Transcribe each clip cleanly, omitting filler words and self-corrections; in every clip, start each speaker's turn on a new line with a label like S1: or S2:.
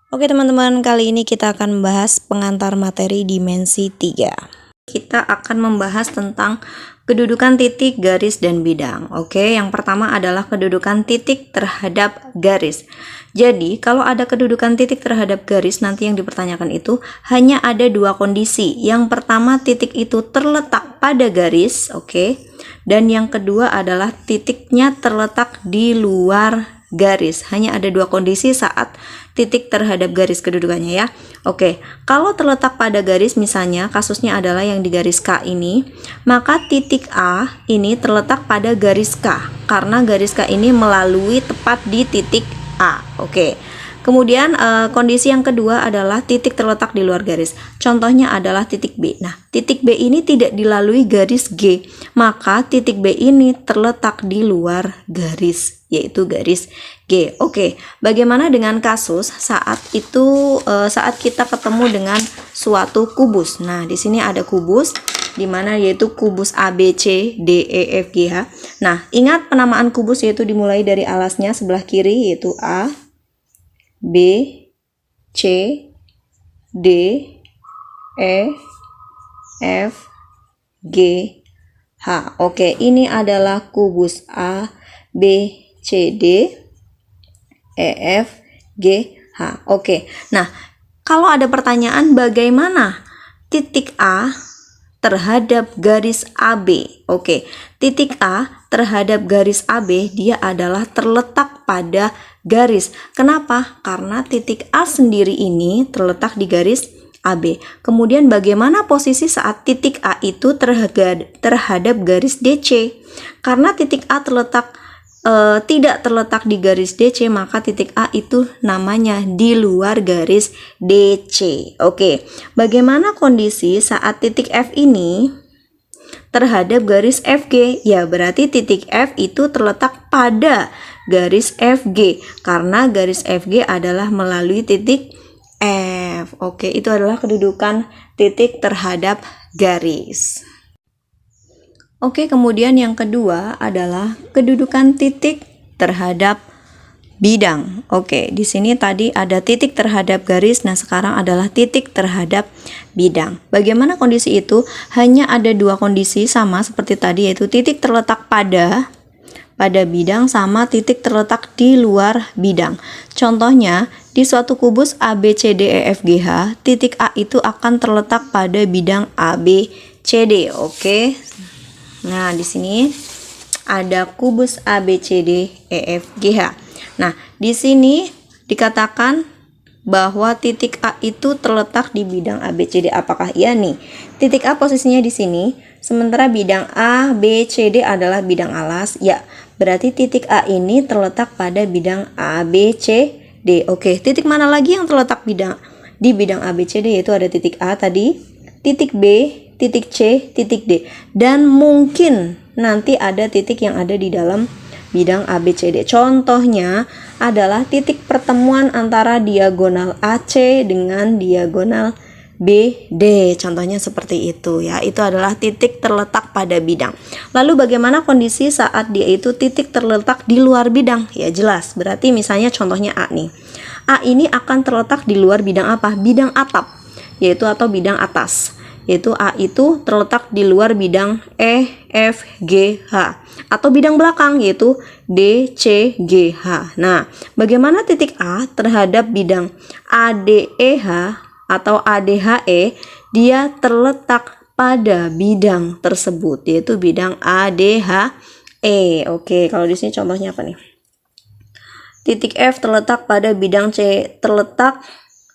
S1: Oke teman-teman, kali ini kita akan membahas pengantar materi dimensi 3. Kita akan membahas tentang kedudukan titik, garis, dan bidang. Oke, yang pertama adalah kedudukan titik terhadap garis. Jadi, kalau ada kedudukan titik terhadap garis, nanti yang dipertanyakan itu hanya ada dua kondisi. Yang pertama, titik itu terletak pada garis, oke. Dan yang kedua adalah titiknya terletak di luar garis. Hanya ada dua kondisi saat titik terhadap garis kedudukannya ya. Oke, kalau terletak pada garis, misalnya kasusnya adalah yang di garis K ini, maka titik A ini terletak pada garis K karena garis K ini melalui tepat di titik A. Oke. Kemudian kondisi yang kedua adalah titik terletak di luar garis. Contohnya adalah titik B. Nah, titik B ini tidak dilalui garis G, maka titik B ini terletak di luar garis, yaitu garis G. Oke, bagaimana dengan kasus saat kita ketemu dengan suatu kubus? Nah, di sini ada kubus di mana yaitu kubus A, B, C, D, E, F, G, H. Nah, ingat penamaan kubus yaitu dimulai dari alasnya sebelah kiri yaitu A, B, C, D, E, F, G, H. Oke, ini adalah kubus A, B, C, D, E, F, G, H. Oke, nah kalau ada pertanyaan bagaimana titik A terhadap garis AB. Oke, titik A terhadap garis AB dia adalah terletak pada garis. Kenapa? Karena titik A sendiri ini terletak di garis AB. Kemudian bagaimana posisi saat titik A itu terhadap garis DC? Karena titik A tidak terletak di garis DC, maka titik A itu namanya di luar garis DC. Oke, bagaimana kondisi saat titik F ini terhadap garis FG? Ya, berarti titik F itu terletak pada garis FG karena garis FG adalah melalui titik F. Oke, itu adalah kedudukan titik terhadap garis. Oke, kemudian yang kedua adalah kedudukan titik terhadap bidang. Oke, di sini tadi ada titik terhadap garis, nah sekarang adalah titik terhadap bidang. Bagaimana kondisi itu? Hanya ada dua kondisi sama seperti tadi, yaitu titik terletak pada bidang sama titik terletak di luar bidang. Contohnya, di suatu kubus A, B, C, D, E, F, G, H, titik A itu akan terletak pada bidang A, B, C, D. Oke. Nah, di sini ada kubus A, B, C, D, E, F, G, H. Nah, di sini dikatakan bahwa titik A itu terletak di bidang A, B, C, D. Apakah iya nih? Titik A posisinya di sini, sementara bidang A, B, C, D adalah bidang alas. Ya, berarti titik A ini terletak pada bidang A, B, C, D. Oke, titik mana lagi yang terletak di bidang A, B, C, D? Yaitu ada titik A tadi, titik B, titik C, titik D, dan mungkin nanti ada titik yang ada di dalam bidang A, B, C, D. Contohnya adalah titik pertemuan antara diagonal AC dengan diagonal BD. Contohnya seperti itu ya. Itu adalah titik terletak pada bidang. Lalu bagaimana kondisi saat dia itu titik terletak di luar bidang? Ya jelas, berarti misalnya contohnya A nih. A ini akan terletak di luar bidang apa? Bidang atap, yaitu atau bidang atas. Yaitu A itu terletak di luar bidang E, F, G, H, atau bidang belakang yaitu D, C, G, H. Nah, bagaimana titik A terhadap bidang A, D, E, H atau A, D, H, E? Dia terletak pada bidang tersebut yaitu bidang A, D, H, E. Oke, kalau di sini contohnya apa nih? Titik F terletak pada bidang C, terletak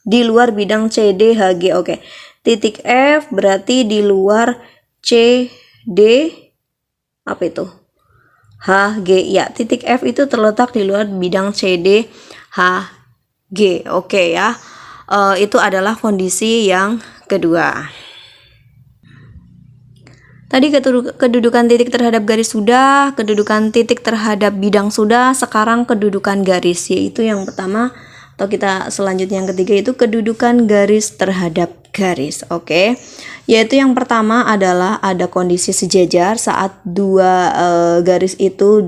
S1: di luar bidang C, D, H, G. Oke. Titik F berarti di luar C, D, apa itu? H, G. Ya, titik F itu terletak di luar bidang C, D, H, G. Oke ya. Itu adalah kondisi yang kedua. Tadi kedudukan titik terhadap garis sudah, kedudukan titik terhadap bidang sudah, sekarang kedudukan garis, yaitu yang pertama atau kita selanjutnya yang ketiga itu kedudukan garis terhadap garis. Oke. Yaitu yang pertama adalah ada kondisi sejajar saat dua garis itu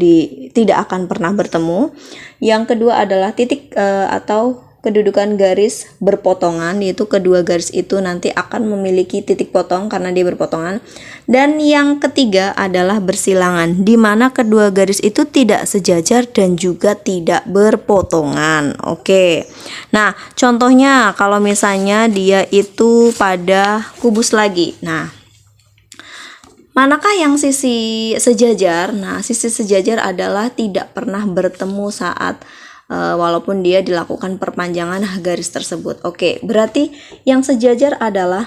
S1: tidak akan pernah bertemu. Yang kedua adalah titik atau kedudukan garis berpotongan, yaitu kedua garis itu nanti akan memiliki titik potong karena dia berpotongan. Dan yang ketiga adalah bersilangan, di mana kedua garis itu tidak sejajar dan juga tidak berpotongan. Oke. Nah, contohnya kalau misalnya dia itu pada kubus lagi. Nah, manakah yang sisi sejajar? Nah, sisi sejajar adalah tidak pernah bertemu saat walaupun dia dilakukan perpanjangan garis tersebut. Oke, berarti yang sejajar adalah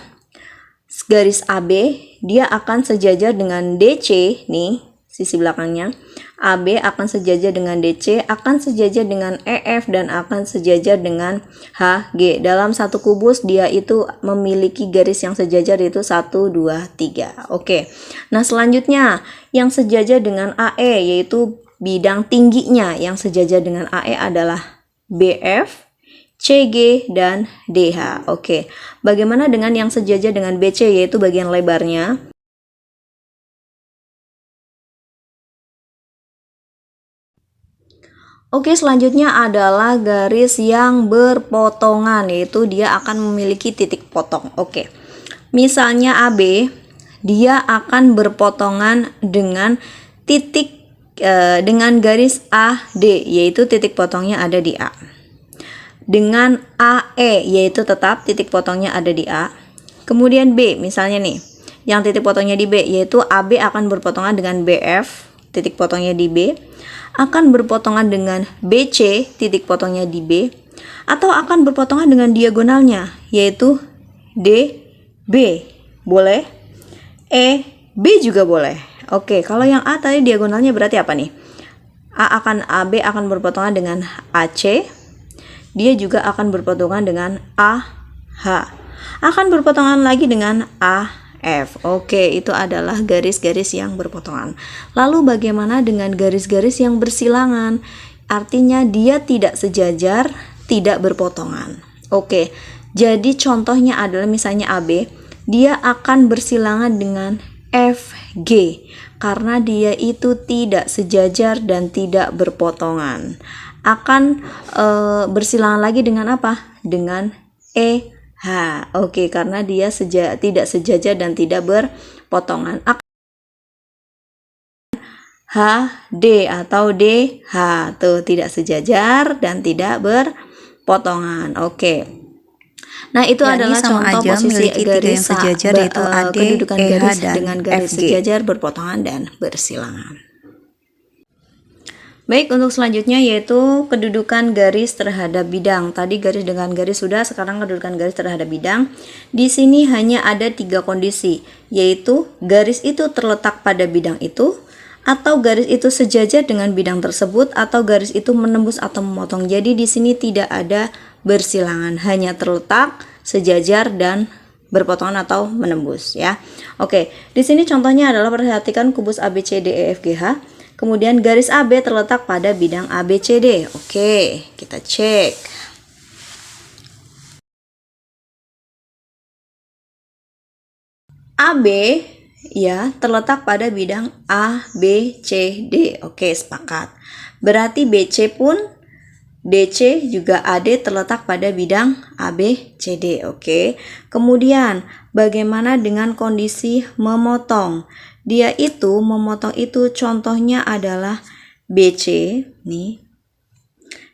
S1: garis AB, dia akan sejajar dengan DC nih, sisi belakangnya. AB akan sejajar dengan DC, akan sejajar dengan EF, dan akan sejajar dengan HG. Dalam satu kubus dia itu memiliki garis yang sejajar, yaitu 1, 2, 3. Oke. Nah, selanjutnya yang sejajar dengan AE, yaitu bidang tingginya yang sejajar dengan AE adalah BF, CG, dan DH. Oke. Bagaimana dengan yang sejajar dengan BC, yaitu bagian lebarnya? Oke, selanjutnya adalah garis yang berpotongan, yaitu dia akan memiliki titik potong. Oke. Misalnya AB, dia akan berpotongan dengan titik dengan garis AD, yaitu titik potongnya ada di A. Dengan AE, yaitu tetap titik potongnya ada di A. Kemudian B, misalnya nih, yang titik potongnya di B, yaitu AB akan berpotongan dengan BF, titik potongnya di B, akan berpotongan dengan BC, titik potongnya di B, atau akan berpotongan dengan diagonalnya, yaitu DB. Boleh? B juga boleh. Oke, kalau yang A tadi diagonalnya berarti apa nih? AB akan berpotongan dengan AC. Dia juga akan berpotongan dengan AH. Akan berpotongan lagi dengan AF. Oke, itu adalah garis-garis yang berpotongan. Lalu bagaimana dengan garis-garis yang bersilangan? Artinya dia tidak sejajar, tidak berpotongan. Oke, jadi contohnya adalah misalnya AB, dia akan bersilangan dengan FG karena dia itu tidak sejajar dan tidak berpotongan. Akan bersilangan lagi dengan apa? Dengan EH. Oke, karena dia tidak sejajar dan tidak berpotongan. HD atau DH, tuh tidak sejajar dan tidak berpotongan. Oke. Nah, itu adalah contoh posisi garis yang sejajar, yaitu AD, kedudukan garis dengan garis FG. Sejajar, berpotongan, dan bersilangan. Baik, untuk selanjutnya yaitu kedudukan garis terhadap bidang. Tadi garis dengan garis sudah, sekarang kedudukan garis terhadap bidang. Di sini hanya ada 3 kondisi, yaitu garis itu terletak pada bidang itu, atau garis itu sejajar dengan bidang tersebut, atau garis itu menembus atau memotong. Jadi di sini tidak ada bersilangan, hanya terletak, sejajar, dan berpotongan atau menembus ya. Oke, di sini contohnya adalah perhatikan kubus ABCDEFGH. Kemudian garis AB terletak pada bidang ABCD. Oke, kita cek. AB ya terletak pada bidang ABCD. Oke, sepakat. Berarti BC pun DC juga AD terletak pada bidang ABCD. Oke. Kemudian bagaimana dengan kondisi memotong? Dia itu memotong itu contohnya adalah BC nih.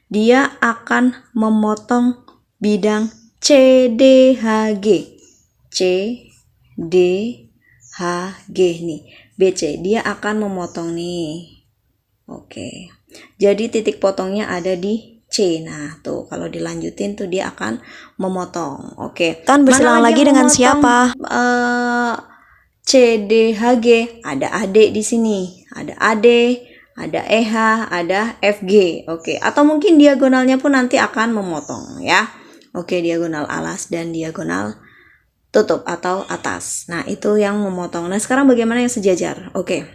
S1: Dia akan memotong bidang CDHG. CDHG nih. BC dia akan memotong nih. Oke. Jadi titik potongnya ada di C. Nah, tuh kalau dilanjutin tuh dia akan memotong. Oke. Kan bersilangan lagi dengan siapa? CDHG, ada AD di sini. Ada AD, ada EH, ada FG. Oke. Atau mungkin diagonalnya pun nanti akan memotong ya. Oke, diagonal alas dan diagonal tutup atau atas. Nah, itu yang memotong. Nah, sekarang bagaimana yang sejajar? Oke.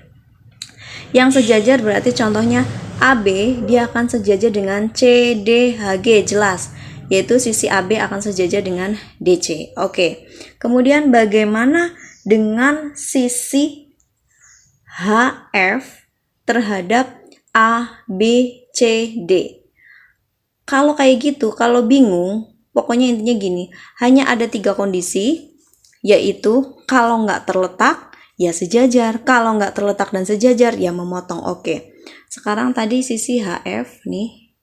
S1: Yang sejajar berarti contohnya AB dia akan sejajar dengan CDHG, jelas, yaitu sisi AB akan sejajar dengan DC. Oke. Kemudian bagaimana dengan sisi HF terhadap ABCD? Kalau kayak gitu, kalau bingung, pokoknya intinya gini, hanya ada 3 kondisi, yaitu kalau nggak terletak, ya sejajar. Kalau nggak terletak dan sejajar, ya memotong. Oke. Sekarang tadi sisi HF nih.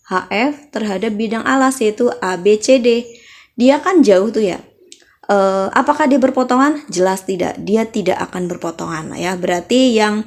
S1: HF terhadap bidang alas yaitu ABCD. Dia kan jauh tuh ya. Apakah dia berpotongan? Jelas tidak. Dia tidak akan berpotongan ya. Berarti yang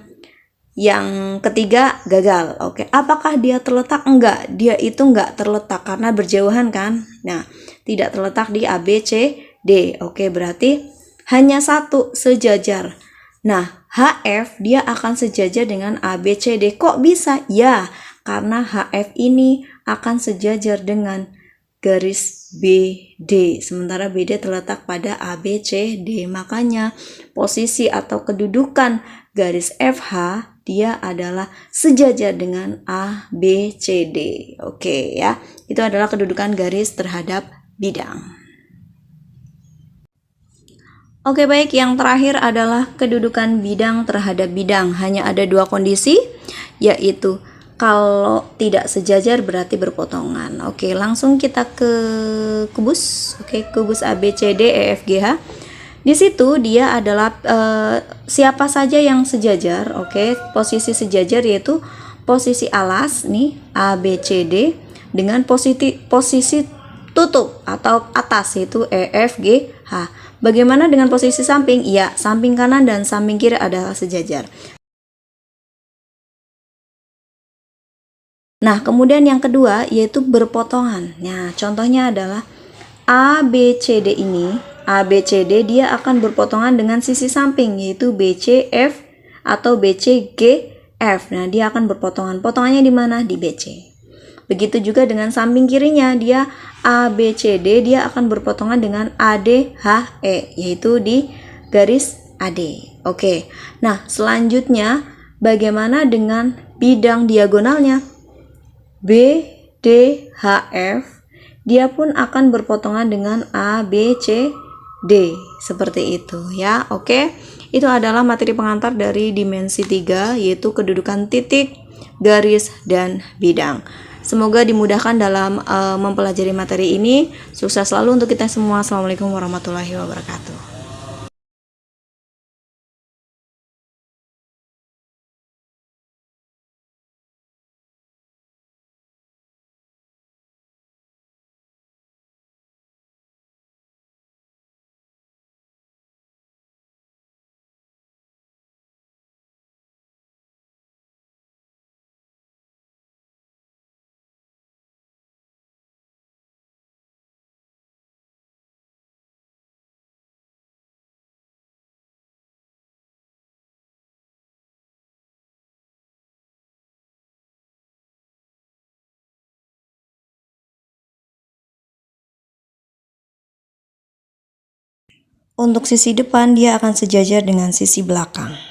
S1: ketiga gagal. Oke, apakah dia terletak? Enggak, dia itu enggak terletak karena berjauhan kan. Nah, tidak terletak di A, B, C, D. Oke, berarti hanya satu sejajar. Nah, HF dia akan sejajar dengan A, B, C, D. Kok bisa? Ya, karena HF ini akan sejajar dengan garis BD, sementara BD terletak pada A, B, C, D. Makanya posisi atau kedudukan garis FH dia adalah sejajar dengan A, B, C, D. Oke ya, itu adalah kedudukan garis terhadap bidang. Oke baik, yang terakhir adalah kedudukan bidang terhadap bidang. Hanya ada 2 kondisi, yaitu kalau tidak sejajar berarti berpotongan. Oke, langsung kita ke kubus. Oke, kubus A, B, C, D, E, F, G, H. Di situ dia adalah siapa saja yang sejajar. Oke, posisi sejajar yaitu posisi alas nih A, B, C, D dengan posisi tutup atau atas yaitu E, F, G, H. Bagaimana dengan posisi samping? Ya, samping kanan dan samping kiri adalah sejajar. Nah, kemudian yang kedua yaitu berpotongan. Nah, contohnya adalah A, B, C, D ini. A, B, C, D dia akan berpotongan dengan sisi samping yaitu B, C, F atau B, C, G, F. Nah, dia akan berpotongan. Potongannya di mana? Di B, C. Begitu juga dengan samping kirinya, dia A, B, C, D dia akan berpotongan dengan A, D, H, E yaitu di garis AD. Oke. Nah, selanjutnya bagaimana dengan bidang diagonalnya? B, D, H, F dia pun akan berpotongan dengan A, B, C, D seperti itu ya. Oke, itu adalah materi pengantar dari dimensi 3 yaitu kedudukan titik, garis, dan bidang. Semoga dimudahkan dalam mempelajari materi ini. Sukses selalu untuk kita semua. Assalamualaikum warahmatullahi wabarakatuh. Untuk sisi depan dia akan sejajar dengan sisi belakang.